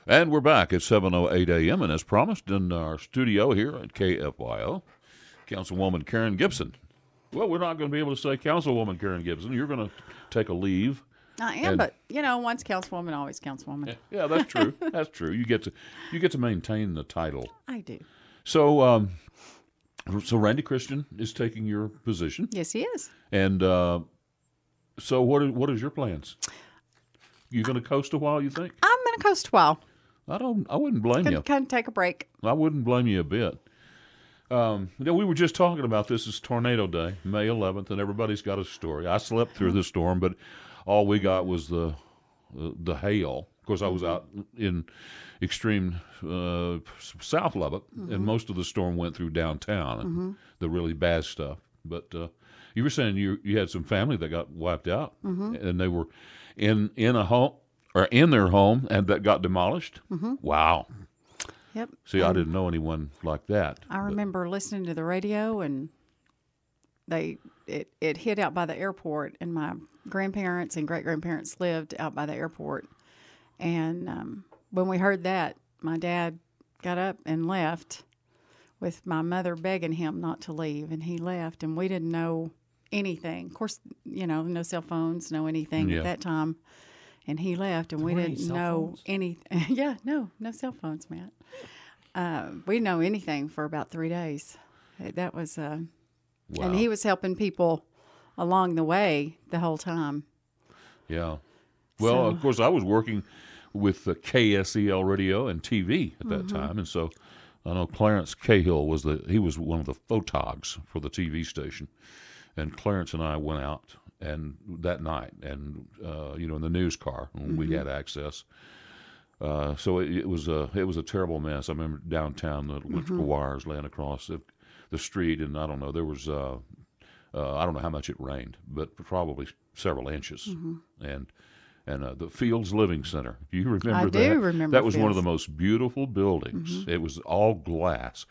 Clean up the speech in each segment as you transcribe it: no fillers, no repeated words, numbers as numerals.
And we're back at 7:08 a.m. and as promised in our studio here at KFYO, Councilwoman Karen Gibson. Well, we're not going to be able to say Councilwoman Karen Gibson. You're going to take a leave. I am, but once councilwoman, always councilwoman. Yeah, that's true. That's true. You get to maintain the title. I do. So, so Randy Christian is taking your position. Yes, he is. And so, what is your plans? You going to coast a while? You think? I'm going to coast a while. I wouldn't blame you. Kind of take a break. I wouldn't blame you a bit. We were just talking about this. It's Tornado Day, May 11th, and everybody's got a story. I slept through the storm, but all we got was the hail. Of course, I was out in extreme South Lubbock, and most of the storm went through downtown, and the really bad stuff. But you were saying you had some family that got wiped out, and they were in a home or in their home, and that got demolished. Wow. Yep. See, I didn't know anyone like that. I remember listening to the radio, and it hit out by the airport, and my grandparents and great-grandparents lived out by the airport. And when we heard that, my dad got up and left with my mother begging him not to leave, and he left, and we didn't know anything. Of course, no cell phones, no anything at that time. And he left, and we didn't know anything. Yeah, no cell phones, Matt. We didn't know anything for about 3 days. That was, Wow. And he was helping people along the way the whole time. Yeah. Well, of course, I was working with the KSEL radio and TV at that time, and so I know Clarence Cahill was one of the photogs for the TV station, and Clarence and I went out and that night, and in the news car when we had access. So it was a terrible mess. I remember downtown the electrical wires laying across the street, and I don't know, there was I don't know how much it rained, but probably several inches. And the Fields Living Center, do you remember that? I do remember that was one of Fields. the most beautiful buildings. It was all glass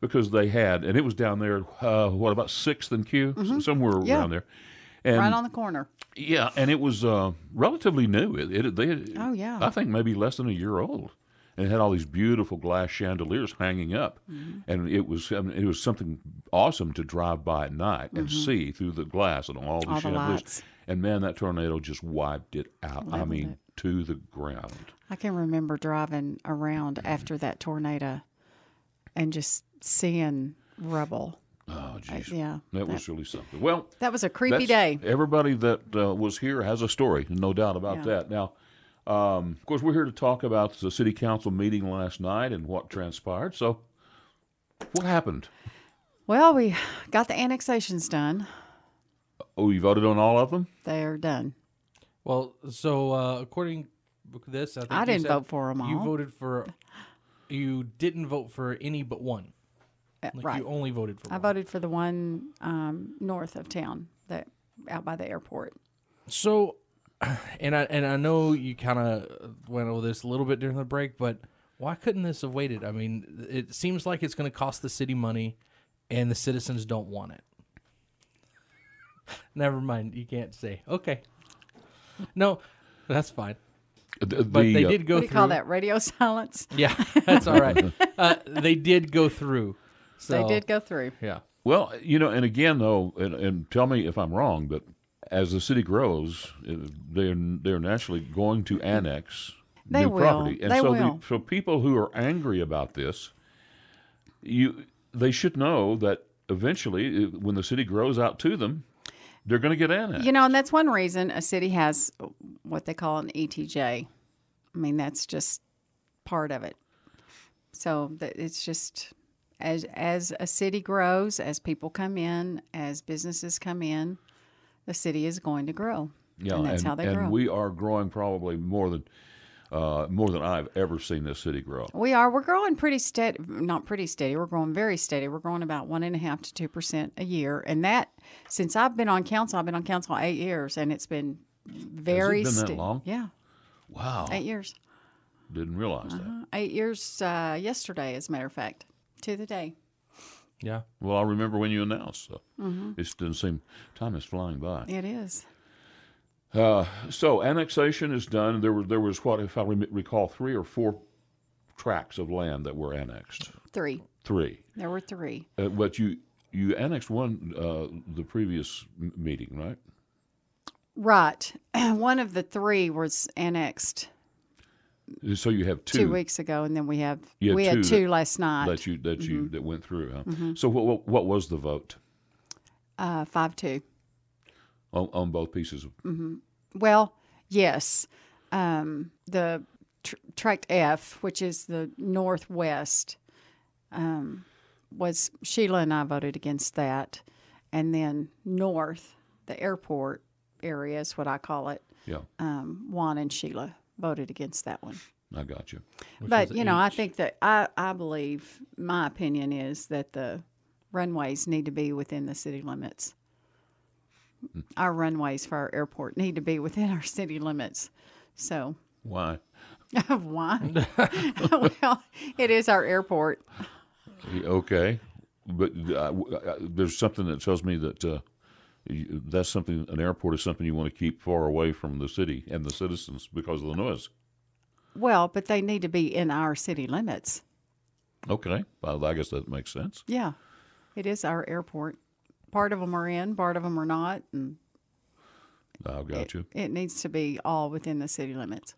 because they had, and it was down there, about 6th and Q, somewhere around there. And, right on the corner. Yeah, and it was relatively new. Oh, yeah. I think maybe less than a year old. And it had all these beautiful glass chandeliers hanging up. And it was something awesome to drive by at night and see through the glass and all the chandeliers. Lights. And, man, that tornado just wiped it out. To the ground. I can remember driving around after that tornado and just seeing rubble. Oh, geez. Yeah. That was really something. Well, that was a creepy day. Everybody that was here has a story, no doubt about that. Now, of course, we're here to talk about the city council meeting last night and what transpired. So, what happened? Well, we got the annexations done. Oh, you voted on all of them? They are done. Well, so according to this, I think I didn't vote for them all. You didn't vote for any but one. Right. You only voted for one. I voted for the one north of town, that out by the airport. So, and I know you kind of went over this a little bit during the break, but why couldn't this have waited? I mean, it seems like it's going to cost the city money, and the citizens don't want it. Never mind. You can't say. Okay. No, that's fine. But they did go through. What do you call that? Radio silence? Yeah, that's all right. They did go through. So, they did go through. Yeah. Well, and again, though, and tell me if I'm wrong, but as the city grows, they're naturally going to annex new property. And so people who are angry about this, they should know that eventually, when the city grows out to them, they're going to get annexed. And that's one reason a city has what they call an ETJ. I mean, that's just part of it. So it's just as a city grows, as people come in, as businesses come in, the city is going to grow. Yeah, and that's how they grow. And we are growing probably more than I've ever seen this city grow. We're growing pretty steady, not pretty steady. We're growing very steady. We're growing about 1.5% to 2% a year. And that, since I've been on council 8 years, and it's been very steady. Has it been that long? Yeah. Wow. 8 years. Didn't realize that. 8 years yesterday, as a matter of fact, to the day. Yeah. Well, I remember when you announced. So it doesn't seem, time is flying by. It is. So annexation is done. There was what, if I recall, 3 or 4 tracts of land that were annexed? 3. 3. There were 3. But you annexed one the previous meeting, right? Right. One of the 3 was annexed So you have 2. 2 weeks ago, and then we had 2 2 last night. that went through. Huh? So what was the vote 5-2. on both pieces? Well, yes. The tract F, which is the northwest, was Sheila and I voted against that, and then north, the airport area is what I call it. Yeah, Juan and Sheila voted against that one. I got you. But I think that I believe, my opinion is that the runways need to be within the city limits. Our runways for our airport need to be within our city limits. So Why? why? Well, it is our airport. Okay, but there's something that tells me that that's something. An airport is something you want to keep far away from the city and the citizens because of the noise. Well, but they need to be in our city limits. Okay, well, I guess that makes sense. Yeah, it is our airport. Part of them are in, part of them are not, and I've got you. it needs to be all within the city limits.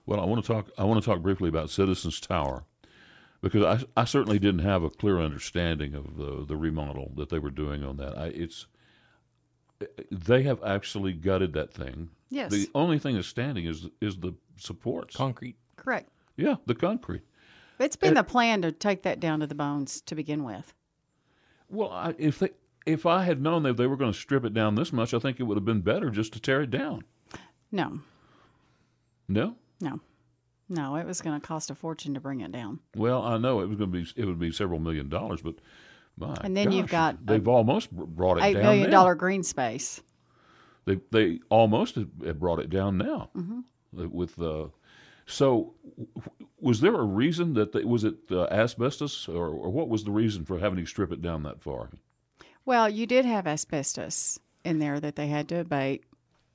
Well, I want to talk briefly about Citizens Tower, because I certainly didn't have a clear understanding of the remodel that they were doing on that. They have actually gutted that thing. Yes. The only thing that's standing is the supports. Concrete. Correct. Yeah, the concrete. It's been the plan to take that down to the bones to begin with. Well, if I had known that they were going to strip it down this much, I think it would have been better just to tear it down. No. No? No, it was going to cost a fortune to bring it down. Well, I know it would be several $millions, but my And then you've got they've almost brought it down. $8 million green space. They almost have brought it down now. With so, was there a reason that was it asbestos, or what was the reason for having to strip it down that far? Well, you did have asbestos in there that they had to abate.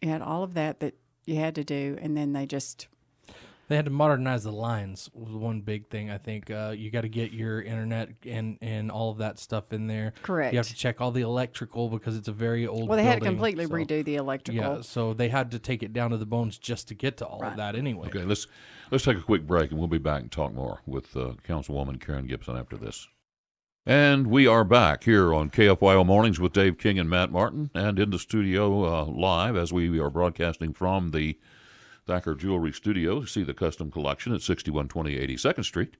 You had all of that you had to do, and then They had to modernize the lines was one big thing, I think. You got to get your internet and all of that stuff in there. Correct. You have to check all the electrical because it's a very old Well, they had to building, completely redo the electrical. Yeah, so they had to take it down to the bones just to get to all of that anyway. Okay, let's take a quick break, and we'll be back and talk more with Councilwoman Karen Gibson after this. And we are back here on KFYO Mornings with Dave King and Matt Martin, and in the studio live as we are broadcasting from the Thacker Jewelry Studio. See the custom collection at 6120 82nd Street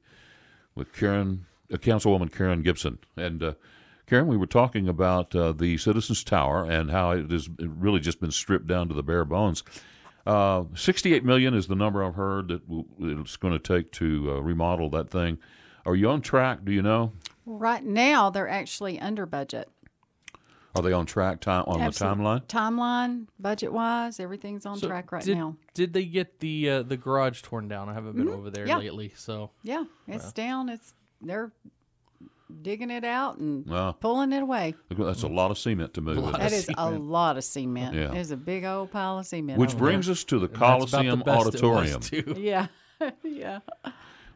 with Councilwoman Karen Gibson. And Karen, we were talking about the Citizens Tower and how it has really just been stripped down to the bare bones. $68 million is the number I've heard that it's going to take to remodel that thing. Are you on track? Do you know? Right now, they're actually under budget. Are they on track the timeline? Timeline, budget-wise, everything's on track right now. Did they get the garage torn down? I haven't been over there lately, so yeah, it's down. They're digging it out and Wow. pulling it away. That's a lot of cement to move. That is a lot of cement. Yeah. It's a big old pile of cement. Which over brings us to the Coliseum Auditorium. there. Yeah, yeah.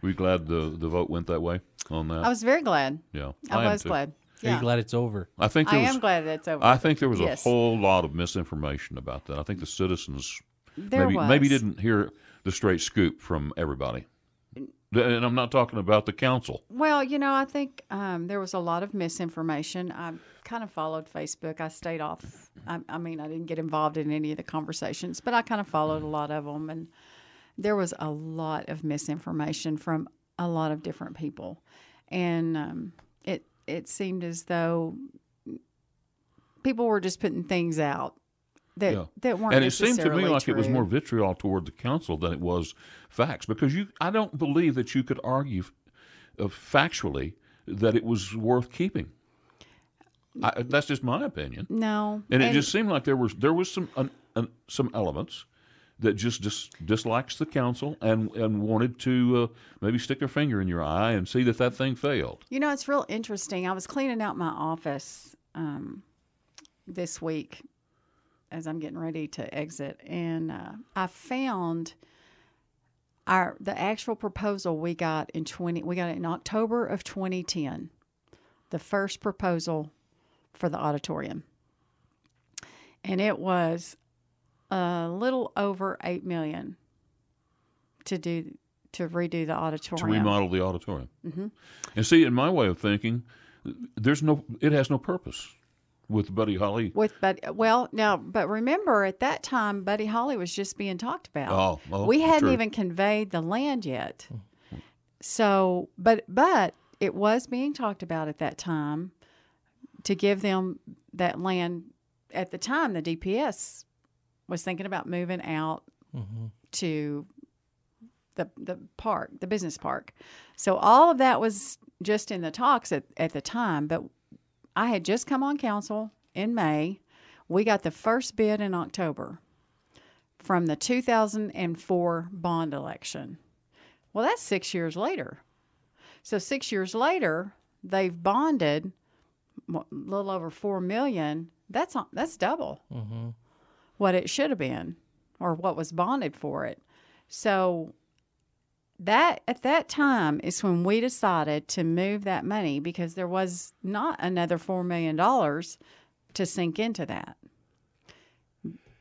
Were you glad the vote went that way on that? I was very glad. Yeah, I am was too. glad. are you glad it's over? I think I am glad that's over. I think there was Yes. a whole lot of misinformation about that. I think the citizens There maybe was. didn't hear the straight scoop from everybody. And I'm not talking about the council. Well, I think there was a lot of misinformation. I kind of followed Facebook. I stayed off. I mean, I didn't get involved in any of the conversations, but I kind of followed a lot of them. And there was a lot of misinformation from a lot of different people. And it seemed as though people were just putting things out that weren't And it seemed to me necessarily like it was true. more vitriol toward the council than it was facts, because I don't believe that you could argue factually that it was worth keeping. That's just my opinion. No. And it just seemed like there was some elements that just dislikes the council and wanted to maybe stick their finger in your eye and see that thing failed. It's real interesting. I was cleaning out my office this week as I'm getting ready to exit, and I found The actual proposal we got in October of 2010. The first proposal for the auditorium. And it was a little over $8 million to redo the auditorium. To remodel the auditorium. Mm-hmm. And see, in my way of thinking, it has no purpose with Buddy Holly. But remember at that time, Buddy Holly was just being talked about. We hadn't even conveyed the land yet. So, but it was being talked about at that time to give them that land. At the time, the DPS was thinking about moving out to the park, the business park. So all of that was just in the talks at the time. But I had just come on council in May. We got the first bid in October from the 2004 bond election. Well, that's 6 years later. So 6 years later, they've bonded a little over $4 million. That's double what it should have been, or what was bonded for it. So that at that time is when we decided to move that money, because there was not another $4 million to sink into that.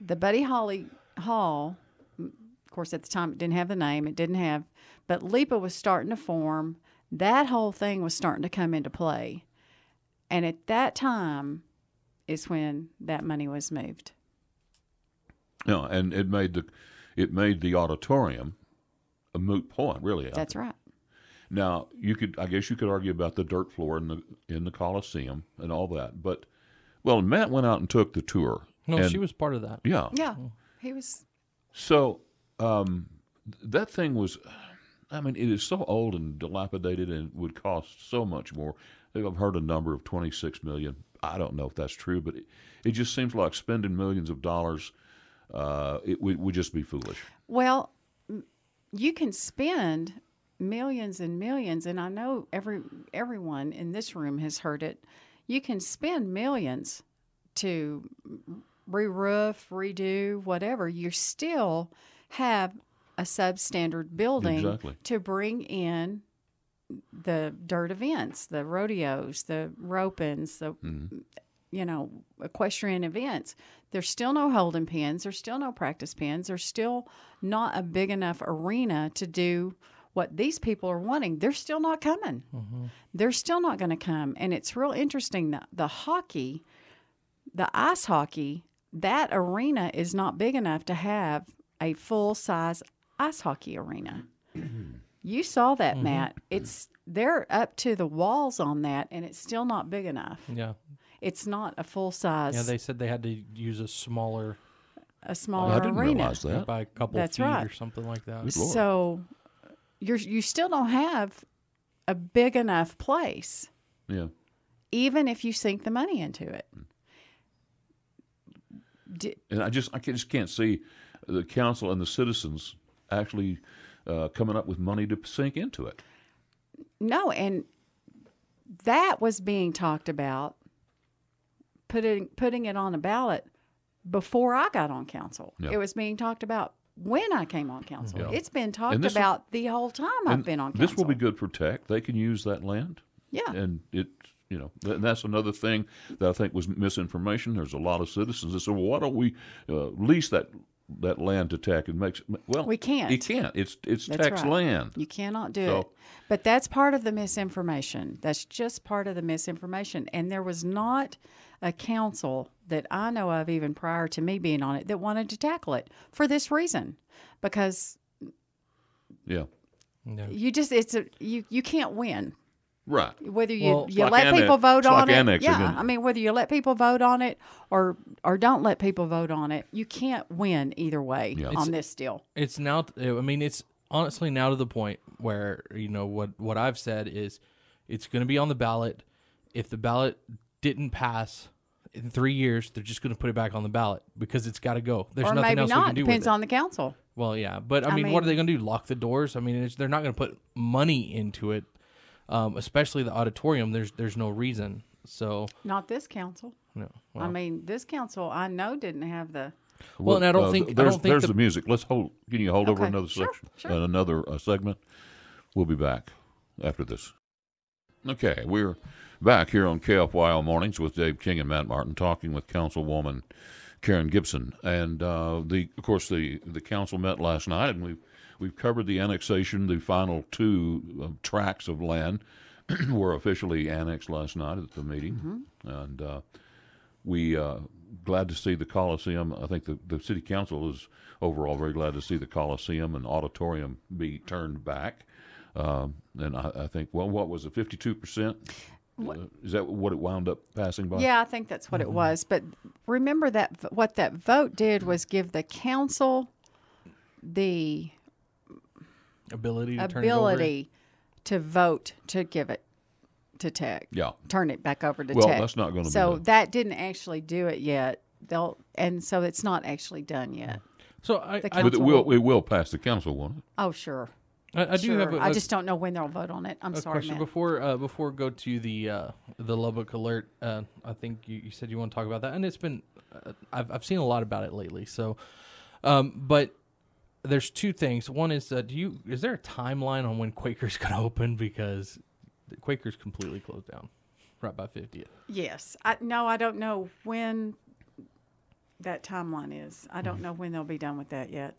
The Buddy Holly Hall, of course, at the time it didn't have the name, but LIPA was starting to form. That whole thing was starting to come into play. And at that time is when that money was moved. No, and it made the auditorium a moot point, really. That's right. Now, I guess you could argue about the dirt floor in the Coliseum and all that, but Matt went out and took the tour. No, she was part of that. Yeah. Yeah, he was. So that thing was, it is so old and dilapidated and would cost so much more. I've heard a number of $26 million. I don't know if that's true, but it just seems like spending millions of dollars. It would just be foolish. Well, you can spend millions and millions, and I know everyone in this room has heard it. You can spend millions to re-roof, redo, whatever. You still have a substandard building to bring in the dirt events, the rodeos, the rope-ins, the equestrian events. There's still no holding pens. There's still no practice pens. There's still not a big enough arena to do what these people are wanting. They're still not coming. They're still not going to come. And it's real interesting that the ice hockey, that arena is not big enough to have a full-size ice hockey arena. You saw that, Matt. They're up to the walls on that, and it's still not big enough. Yeah. It's not a full size. Yeah, they said they had to use a smaller arena. I didn't realize that. By a couple of feet or something like that. So you still don't have a big enough place. Yeah. Even if you sink the money into it. And I just can't see the council and the citizens actually coming up with money to sink into it. No, and that was being talked about, putting it on a ballot before I got on council. Yeah. It was being talked about when I came on council. Yeah. It's been talked about the whole time I've been on council. This will be good for tech. They can use that land. Yeah. And that's another thing that I think was misinformation. There's a lot of citizens that say, well, why don't we lease that land to tech? And we can't. You can't. It's tech's land. You cannot do it. But that's part of the misinformation. That's just part of the misinformation. And there was not a council that I know of, even prior to me being on it, that wanted to tackle it for this reason. Because you can't win. Right. Whether you let people vote on it. Whether you let people vote on it or don't let people vote on it, you can't win either way on this deal. It's now, it's honestly now to the point where, what I've said is it's going to be on the ballot. If the ballot didn't pass in 3 years, they're just going to put it back on the ballot because it's got to go. There's nothing else we can do with it. Depends on the council. Well, yeah. But, what are they going to do? Lock the doors? They're not going to put money into it. Especially the auditorium, there's no reason. So not this council. No. This council I know didn't have the Well, and I don't think there's the music. Let's hold. Can you hold over Okay. another Sure, section, sure. another segment? We'll be back after this. Okay, we're back here on KFYO Mornings with Dave King and Matt Martin, talking with Councilwoman Karen Gibson, and of course the council met last night, and we've covered the annexation. The final two tracts of land were officially annexed last night at the meeting, and we glad to see the Coliseum. I think the city council is overall very glad to see the Coliseum and Auditorium be turned back. And I think, well, what was it, 52%? Is that what it wound up passing by? Yeah, I think that's what it was. But remember that what that vote did was give the council the ability to ability to vote to give it to Tech. Yeah. Turn it back over to Well, Tech. that's not going to be So done. that didn't actually do it yet. So it's not actually done yet. So The I But council it will pass the council, won't it? Oh, sure. do Sure. have I just don't know when they'll vote on it. I'm a sorry, question Matt. before we go to the Lubbock Alert. I think you said you want to talk about that, and it's been I've seen a lot about it lately. So, but there's two things. One is is there a timeline on when Quaker's going to open, because the Quaker's completely closed down right by 50th. Yes. I don't know when that timeline is. I don't know when they'll be done with that yet.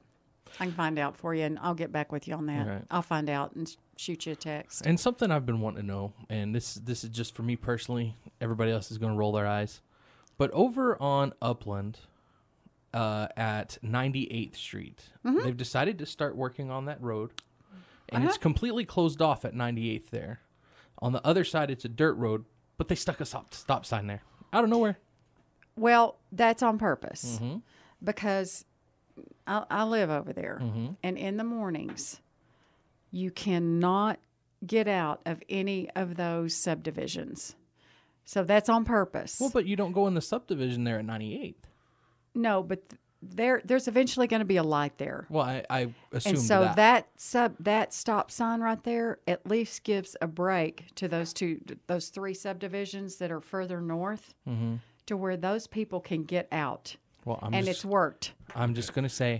I can find out for you, and I'll get back with you on that. Right. I'll find out and shoot you a text. And something I've been wanting to know, and this is just for me personally. Everybody else is going to roll their eyes, but over on Upland, at 98th Street, they've decided to start working on that road, and it's completely closed off at 98th there. On the other side, it's a dirt road, but they stuck a stop sign there out of nowhere. Well, that's on purpose because I live over there, and in the mornings, you cannot get out of any of those subdivisions. So that's on purpose. Well, but you don't go in the subdivision there at 98th. No, but there's eventually going to be a light there. Well, I assumed And so that. that stop sign right there at least gives a break to those three subdivisions that are further north, to where those people can get out. Well, it's worked. I'm just going to say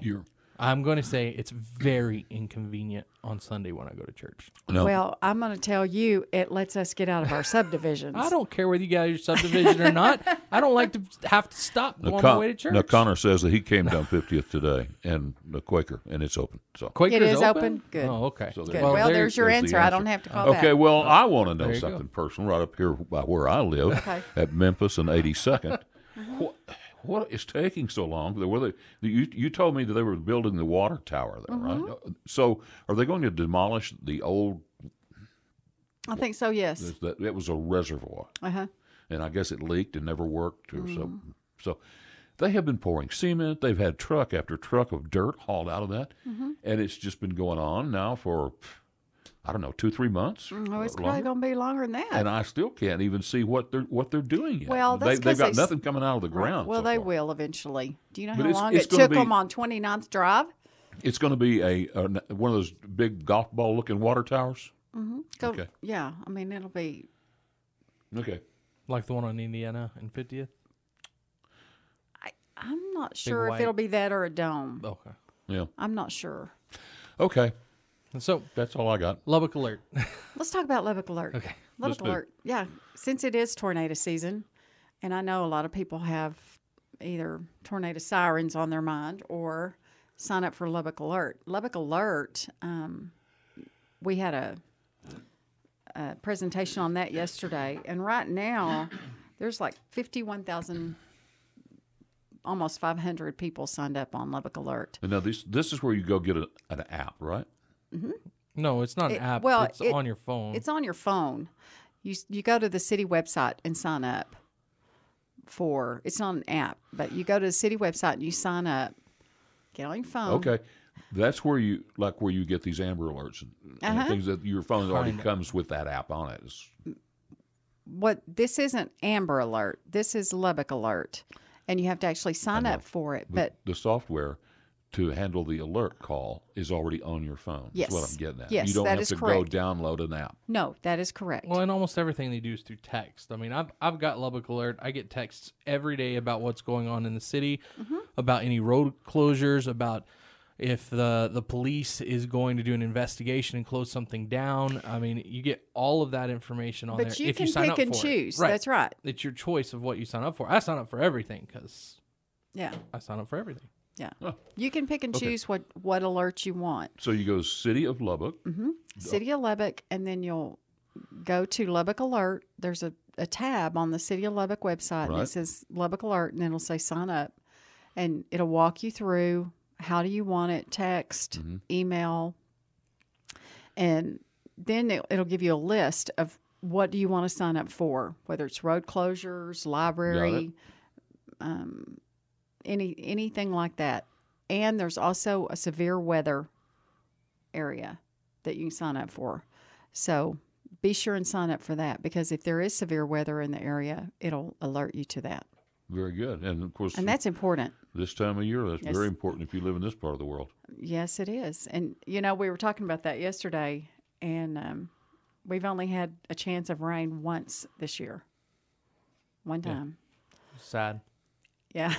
it's very inconvenient on Sunday when I go to church. No. Well, I'm going to tell you, it lets us get out of our subdivisions. I don't care whether you got your subdivision or not. I don't like to have to stop on my way to church. Now, Connor says that he came down 50th today, and the Quaker, and it's open. So Quaker's It is open? Good. Oh, okay. So Good. Well, there's your there's the answer. I answer. don't have to call back. okay, well, I want to know There you something personal right up here by where I live Okay. at Memphis and 82nd. What is taking so long? You told me that they were building the water tower there, right? So are they going to demolish the old? I think so, yes. It was a reservoir, Uh-huh. and I guess it leaked and never worked, or so. They have been pouring cement. They've had truck after truck of dirt hauled out of that, and it's just been going on now for, I don't know, 2-3 months. Oh, it's or probably longer. going to be longer than that. And I still can't even see what they're doing yet. Well, that's they've 'cause got they nothing coming out of the ground. Well, so they far. will eventually. Do you know But how it's- long it's it gonna took be- them on 29th Drive? It's going to be one of those big golf ball looking water towers. Okay. Yeah, I mean, it'll be. Okay. Like the one on Indiana and 50th? I'm not sure if white- it'll be that or a dome. Okay. Yeah. I'm not sure. Okay. So, That's all I got. Lubbock Alert. Let's talk about Lubbock Alert. Okay. Lubbock Let's do. Alert. Yeah, since it is tornado season, and I know a lot of people have either tornado sirens on their mind or sign up for Lubbock Alert. Lubbock Alert, we had a presentation on that yesterday, and right now there's like 51,000, almost 500 people signed up on Lubbock Alert. And now this is where you go get an app, right? No, it's not an app. well, it's on your phone. It's on your phone. You go to the city website and sign up for. It's not an app, but you go to the city website and you sign up. Get on your phone. Okay. That's where you get these Amber Alerts and things that your phone already comes with that app on it. This isn't Amber Alert. This is Lubbock Alert, and you have to actually sign up for it. But The software to handle the alert call is already on your phone. Yes. That's what I'm getting at. Yes, you don't that have is to correct. go download an app. no, that is correct. Well, and almost everything they do is through text. I mean, I've got Lubbock Alert. I get texts every day about what's going on in the city. about any road closures, about if the police is going to do an investigation and close something down. I mean, you get all of that information on there. But you if can you sign pick up and for choose. It. Right. That's right. It's your choice of what you sign up for. I sign up for everything because I sign up for everything. Yeah. Oh. You can pick and choose what alert you want. So you go City of Lubbock. City of Lubbock, and then you'll go to Lubbock Alert. There's a tab on the City of Lubbock website, and Right. it says Lubbock Alert, and it'll say sign up. And it'll walk you through how do you want it, text, email, and then it'll give you a list of what do you want to sign up for, whether it's road closures, library, anything like that. And there's also a severe weather area that you can sign up for. So be sure and sign up for that, because if there is severe weather in the area, it'll alert you to that. Very good. And, of course, And that's important. this time of year, that's Yes. very important if you live in this part of the world. Yes, it is. And, we were talking about that yesterday, and we've only had a chance of rain once this year. One time. Sad. Yeah.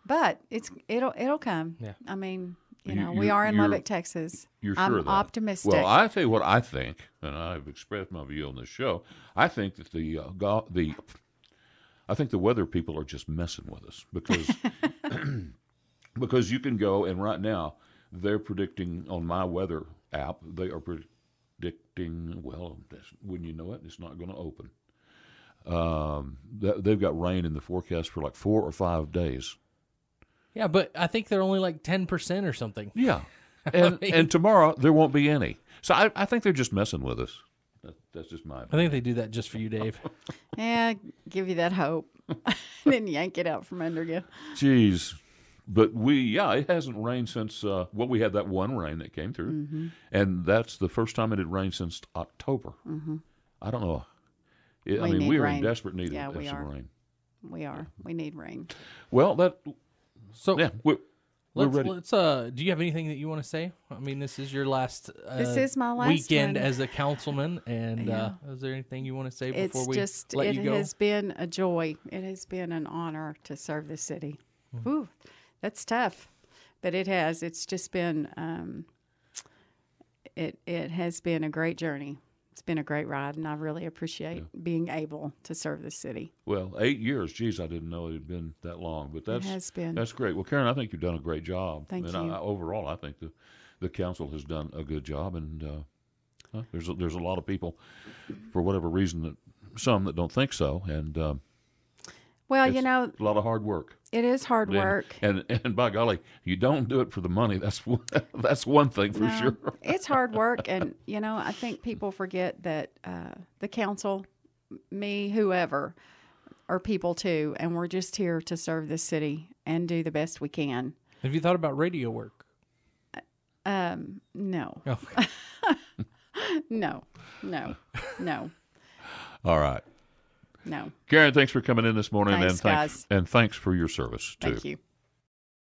But it'll come. Yeah. I mean, You- we are in you're- Lubbock, Texas. You're sure I'm of that? optimistic. Well, I tell you what I think, and I've expressed my view on this show. I think that I think the weather people are just messing with us because because you can go, and right now they're predicting on my weather app, they are predicting, well, when you know it, it's not going to open. They've got rain in the forecast for like 4 or 5 days. Yeah, but I think they're only like 10% or something. Yeah, and tomorrow there won't be any. So I think they're just messing with us. That's just my opinion. I think they do that just for you, Dave. Yeah, give you that hope. And then yank it out from under you. Jeez. But it hasn't rained since, we had that one rain that came through. And that's the first time it had rained since October. I don't know. We need we are rain. in desperate need Yeah, of we some are. rain. We are. We need rain. Well, So we're ready. let's do you have anything that you want to say? I mean, this is your last This is my last weekend one. as a councilman, and Yeah. is there anything you want to say It's before we just, let it you go? has been a joy. It has been an honor to serve the city. Ooh, that's tough, but it has. It's just been, it has been a great journey. It's been a great ride, and I really appreciate being able to serve the city. Well, 8 years. Geez, I didn't know it had been that long. But It has been. That's great. Well, Karen, I think you've done a great job. Thank and you. Overall, I think the council has done a good job. And there's a lot of people, for whatever reason, some that don't think so. And Well, it's a lot of hard work. it is hard work. And by golly, you don't do it for the money. That's one thing for sure. It's hard work, and I think people forget that the council, me, whoever, are people too, and we're just here to serve this city and do the best we can. Have you thought about radio work? No, Oh. no. All right. No. Karen, thanks for coming in this morning. Thanks, guys. And thanks for your service, too. Thank you.